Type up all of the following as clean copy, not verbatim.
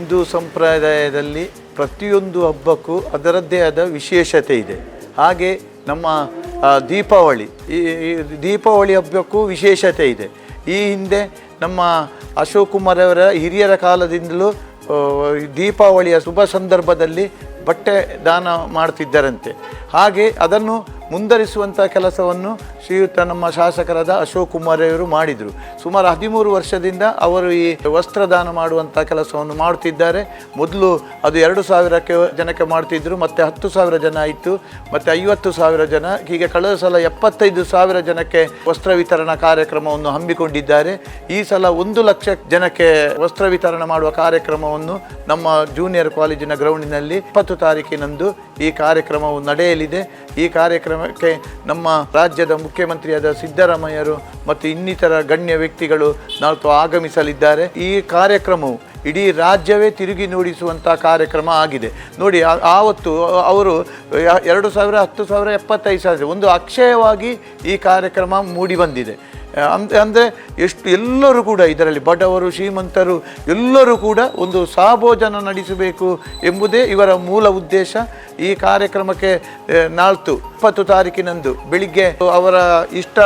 ಹಿಂದೂ ಸಂಪ್ರದಾಯದಲ್ಲಿ ಪ್ರತಿಯೊಂದು ಹಬ್ಬಕ್ಕೂ ಅದರದ್ದೇ ಆದ ವಿಶೇಷತೆ ಇದೆ. ಹಾಗೆ ನಮ್ಮ ದೀಪಾವಳಿ, ಈ ದೀಪಾವಳಿ ಹಬ್ಬಕ್ಕೂ ವಿಶೇಷತೆ ಇದೆ. ಈ ಹಿಂದೆ ನಮ್ಮ ಅಶೋಕ್ ಕುಮಾರ್ ಅವರ ಹಿರಿಯರ ಕಾಲದಿಂದಲೂ ದೀಪಾವಳಿಯ ಶುಭ ಸಂದರ್ಭದಲ್ಲಿ ಬಟ್ಟೆ ದಾನ ಮಾಡ್ತಿದ್ದರಂತೆ. ಹಾಗೆ ಅದನ್ನು ಮುಂದರಿಸುವಂಥ ಕೆಲಸವನ್ನು ಶ್ರೀಯುತ ನಮ್ಮ ಶಾಸಕರಾದ ಅಶೋಕ್ ಕುಮಾರ್ ಅವರು ಮಾಡಿದರು. ಸುಮಾರು 13 ವರ್ಷದಿಂದ ಅವರು ಈ ವಸ್ತ್ರದಾನ ಮಾಡುವಂಥ ಕೆಲಸವನ್ನು ಮಾಡುತ್ತಿದ್ದಾರೆ. ಮೊದಲು ಅದು 2,000 ಜನಕ್ಕೆ ಮಾಡ್ತಿದ್ದರು, ಮತ್ತು 10,000 ಜನ ಆಯಿತು, ಮತ್ತು 50,000 ಜನ, ಹೀಗೆ ಕಳೆದ ಸಲ 75,000 ಜನಕ್ಕೆ ವಸ್ತ್ರ ವಿತರಣಾ ಕಾರ್ಯಕ್ರಮವನ್ನು ಹಮ್ಮಿಕೊಂಡಿದ್ದಾರೆ. ಈ ಸಲ 1,00,000 ಜನಕ್ಕೆ ವಸ್ತ್ರ ವಿತರಣೆ ಮಾಡುವ ಕಾರ್ಯಕ್ರಮವನ್ನು ನಮ್ಮ ಜೂನಿಯರ್ ಕಾಲೇಜಿನ ಗ್ರೌಂಡಿನಲ್ಲಿ 20 ತಾರೀಕಿನಂದು ಈ ಕಾರ್ಯಕ್ರಮವು ನಡೆಯಲಿದೆ. ಈ ಕಾರ್ಯಕ್ರಮಕ್ಕೆ ನಮ್ಮ ರಾಜ್ಯದ ಮುಖ್ಯಮಂತ್ರಿಯಾದ ಸಿದ್ದರಾಮಯ್ಯರು ಮತ್ತು ಇನ್ನಿತರ ಗಣ್ಯ ವ್ಯಕ್ತಿಗಳು ನಾಲ್ಕು ಆಗಮಿಸಲಿದ್ದಾರೆ. ಈ ಕಾರ್ಯಕ್ರಮವು ಇಡೀ ರಾಜ್ಯವೇ ತಿರುಗಿ ನೋಡಿಸುವಂಥ ಕಾರ್ಯಕ್ರಮ ಆಗಿದೆ. ನೋಡಿ, ಆವತ್ತು ಅವರು 2,000, 10,000, 75,000 ಒಂದು ಅಕ್ಷಯವಾಗಿ ಈ ಕಾರ್ಯಕ್ರಮ ಮೂಡಿ ಬಂದಿದೆ. ಅಂದರೆ ಎಲ್ಲರೂ ಕೂಡ ಇದರಲ್ಲಿ ಬಡವರು ಶ್ರೀಮಂತರು ಎಲ್ಲರೂ ಕೂಡ ಒಂದು ಸಹಭೋಜನ ನಡೆಸಬೇಕು ಎಂಬುದೇ ಇವರ ಮೂಲ ಉದ್ದೇಶ. ಈ ಕಾರ್ಯಕ್ರಮಕ್ಕೆ 20 ತಾರೀಕಿನಂದು ಬೆಳಿಗ್ಗೆ ಅವರ ಇಷ್ಟ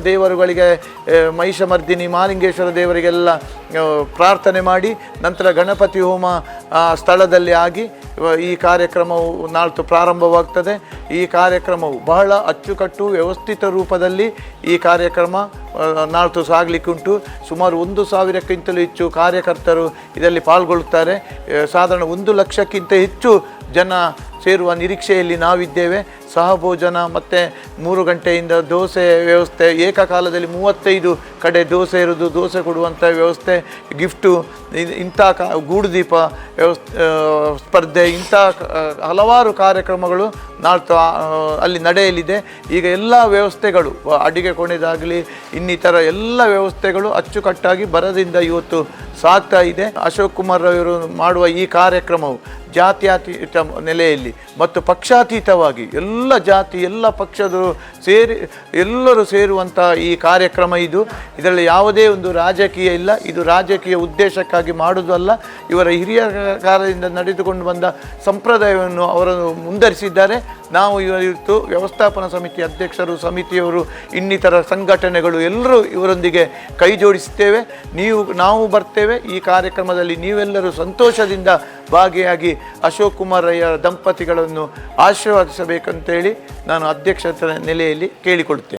ದೇವರುಗಳಿಗೆ ಮಹಿಷಮರ್ದಿನಿ ಮಹಾಲಿಂಗೇಶ್ವರ ದೇವರಿಗೆಲ್ಲ ಪ್ರಾರ್ಥನೆ ಮಾಡಿ ನಂತರ ಗಣಪತಿ ಹೋಮ ಸ್ಥಳದಲ್ಲಿ ಆಗಿ ಈ ಕಾರ್ಯಕ್ರಮವು 4 ಪ್ರಾರಂಭವಾಗ್ತದೆ. ಈ ಕಾರ್ಯಕ್ರಮವು ಬಹಳ ಅಚ್ಚುಕಟ್ಟು ವ್ಯವಸ್ಥಿತ ರೂಪದಲ್ಲಿ ಈ ಕಾರ್ಯಕ್ರಮ 4 ಸಾಗಲಿಕ್ಕುಂಟು. ಸುಮಾರು 1,000ಕ್ಕಿಂತಲೂ ಹೆಚ್ಚು ಕಾರ್ಯಕರ್ತರು ಇದರಲ್ಲಿ ಪಾಲ್ಗೊಳ್ಳುತ್ತಾರೆ. ಸಾಧಾರಣ 1,00,000ಕ್ಕಿಂತ ಹೆಚ್ಚು ಜನ ಸೇರುವ ನಿರೀಕ್ಷೆಯಲ್ಲಿ ನಾವಿದ್ದೇವೆ. ಸಹಭೋಜನ ಮತ್ತು 3 ಗಂಟೆಯಿಂದ ದೋಸೆ ವ್ಯವಸ್ಥೆ, ಏಕಕಾಲದಲ್ಲಿ 35 ಕಡೆ ದೋಸೆ ಇರೋದು, ದೋಸೆ ಕೊಡುವಂಥ ವ್ಯವಸ್ಥೆ, ಗಿಫ್ಟು, ಇಂಥ ಗೂಡುದೀಪ ಸ್ಪರ್ಧೆ, ಇಂಥ ಹಲವಾರು ಕಾರ್ಯಕ್ರಮಗಳು ಅಲ್ಲಿ ನಡೆಯಲಿದೆ. ಈಗ ಎಲ್ಲ ವ್ಯವಸ್ಥೆಗಳು, ಅಡಿಗೆ ಕೊನೆಯದಾಗಲಿ ಇನ್ನಿತರ ಎಲ್ಲ ವ್ಯವಸ್ಥೆಗಳು ಅಚ್ಚುಕಟ್ಟಾಗಿ ಬರದಿಂದ ಇವತ್ತು ಸಾಗ್ತಾ ಇದೆ. ಅಶೋಕ್ ಕುಮಾರ್ ಅವರು ಮಾಡುವ ಈ ಕಾರ್ಯಕ್ರಮವು ಜಾತ್ಯತೀತ ನೆಲೆಯಲ್ಲಿ ಮತ್ತು ಪಕ್ಷಾತೀತವಾಗಿ ಎಲ್ಲ ಜಾತಿ ಎಲ್ಲ ಪಕ್ಷದರು ಎಲ್ಲರೂ ಸೇರುವಂಥ ಈ ಕಾರ್ಯಕ್ರಮ ಇದು. ಇದರಲ್ಲಿ ಯಾವುದೇ ಒಂದು ರಾಜಕೀಯ ಇಲ್ಲ. ಇದು ರಾಜಕೀಯ ಉದ್ದೇಶಕ್ಕಾಗಿ ಮಾಡುವುದಲ್ಲ. ಇವರ ಹಿರಿಯ ಕಾಲದಿಂದ ನಡೆದುಕೊಂಡು ಬಂದ ಸಂಪ್ರದಾಯವನ್ನು ಅವರು ಮುಂದರಿಸಿದ್ದಾರೆ. ನಾವು ಇವತ್ತು ವ್ಯವಸ್ಥಾಪನಾ ಸಮಿತಿ ಅಧ್ಯಕ್ಷರು, ಸಮಿತಿಯವರು, ಇನ್ನಿತರ ಸಂಘಟನೆಗಳು ಎಲ್ಲರೂ ಇವರೊಂದಿಗೆ ಕೈ ಜೋಡಿಸುತ್ತೇವೆ. ನಾವು ಬರ್ತೇವೆ. ಈ ಕಾರ್ಯಕ್ರಮದಲ್ಲಿ ನೀವೆಲ್ಲರೂ ಸಂತೋಷದಿಂದ ಭಾಗಿಯಾಗಿ ಅಶೋಕ್ ಕುಮಾರ್ ಅಯ್ಯರ ದಂಪತಿಗಳನ್ನು ಆಶೀರ್ವದಿಸಬೇಕಂತೇಳಿ ನಾನು ಅಧ್ಯಕ್ಷರ ನೆಲೆಯಲ್ಲಿ ಕೇಳಿಕೊಳ್ಳುತ್ತೇನೆ.